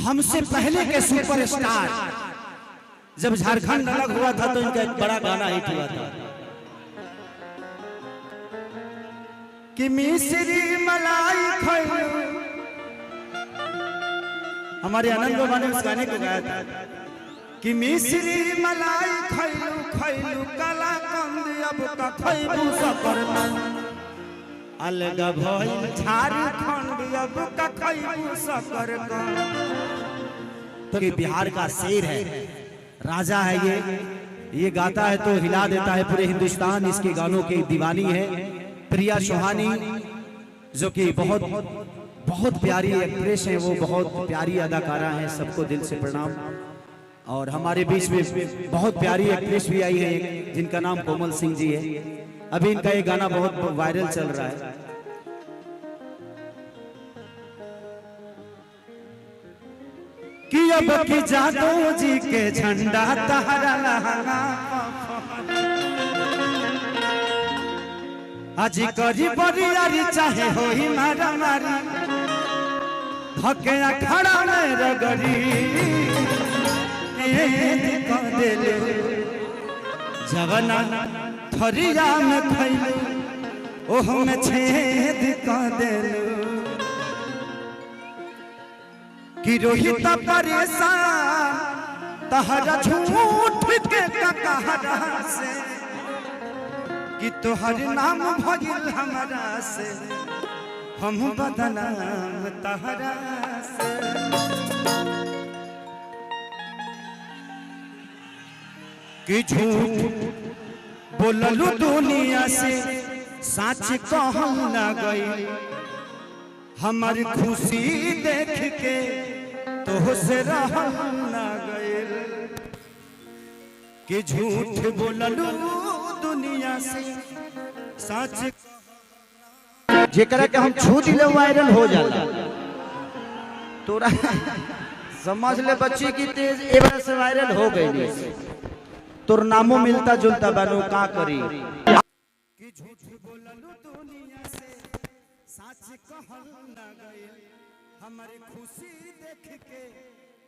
हमसे पहले के सुपरस्टार जब झारखंड अलग हुआ था तो इनका एक बड़ा गाना हिट हुआ था कि मिश्री मलाई खैलू। हमारे आनंद बाबा ने उस गाने को गाया था कि मिश्री मलाई खैलू खैलू काला कंद अब का खैलू सकरकंद अलग भइल झारखंड अब का खैलू सकरकंद। तो बिहार का शेर है, राजा है ये गाता है तो हिला देता है पूरे हिंदुस्तान। इसके गानों की दीवानी है प्रिया चौहानी, जो कि बहुत प्यारी एक्ट्रेस है, वो बहुत प्यारी अदाकारा है, सबको दिल से प्रणाम। और हमारे बीच में बहुत प्यारी एक्ट्रेस भी आई है जिनका नाम कोमल सिंह जी है। अभी इनका ये गाना बहुत वायरल चल रहा है। कि अब की जादू जी के झंडा तहरा लहंगा अजी करी बरियारी चाहे हो ही मारा मारी धके अखाड़ा में रगड़ी जवना थरिया में खैलू ओह में छेद कर देलू कि रोहित परेशान तहरा झूठ के कहरा से कि तोहर नाम भगिल हमरा से हम बदनाम तहरा से। कि झूठ बोललू दुनिया से सच कहल ना गई हमारी खुशी देख के तो से रहल ना गई। कि झूठ बोललू दुनिया से सच जेकरा के हम छू दिले वायरल हो जाला। तोरा समझ ले बच्ची की तेज ए बार से वायरल हो गई। तोर नामो मिलता जुलता बानो का करी। कि झूठ बोललू दुनिया से सच कहल ना गई हमारी खुशी देख के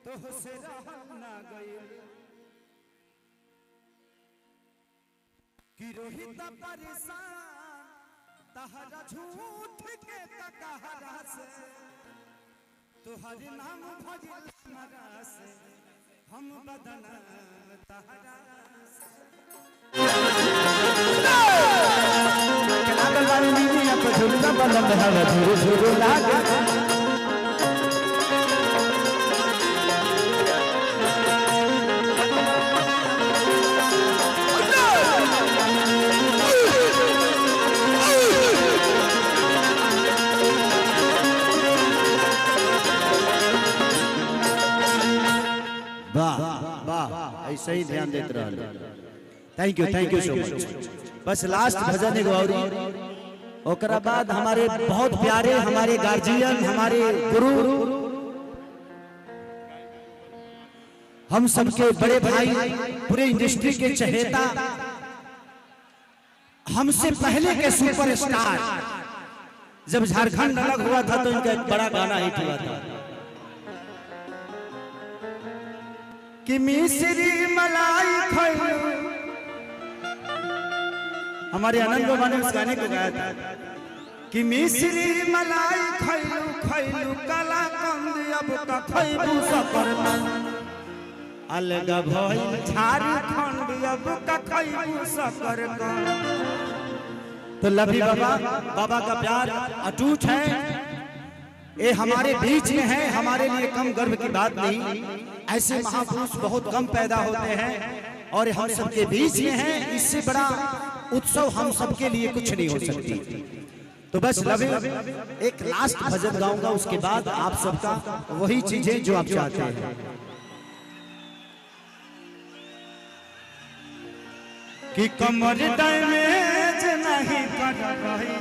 तो से रहल ना गई। कि रोहित परेशान तहरा झूठ के कहरा से तोहर नाम भजिल हमरा से हम बदनाम तहरा से। लागल बारी नीनी अब झुलता बलम हवा झुरु झुरु लागे। ऐसे ही ध्यान देते रहो। Thank you so much. Bus last भजन एगो और ओकरा बाद हमारे बहुत प्यारे हमारे गार्जियन हमारे गुरु हम सबके बड़े भाई पूरे इंडस्ट्री के चहेता हमसे पहले के सुपरस्टार जब झारखंड अलग हुआ था तो इनका एक बड़ा गाना हिट हुआ था कि मिश्री मलाई खैलू। हमारे आनंद बाबा ने उस गाने को गाया था कि मिश्री मलाई खैलू खैलू काला कंद अब का खैलू सकरकंद अलग भइल झारखंड अब का खैलू सकरकंद। तो लभी बाबा का प्यार अटूट है, ये हमारे बीच में है, हमारे लिए कम गर्व की बात नहीं। ऐसे महापुरुष बहुत कम पैदा होते हैं और हम सबके बीच में हैं। इससे बड़ा उत्सव हम सबके लिए कुछ नहीं हो सकती। तो बस लवे एक लास्ट भजन गाऊंगा, उसके बाद आप सबका वही चीजें जो आप चाहते हैं। कि कमर डैमेज नहीं कर रही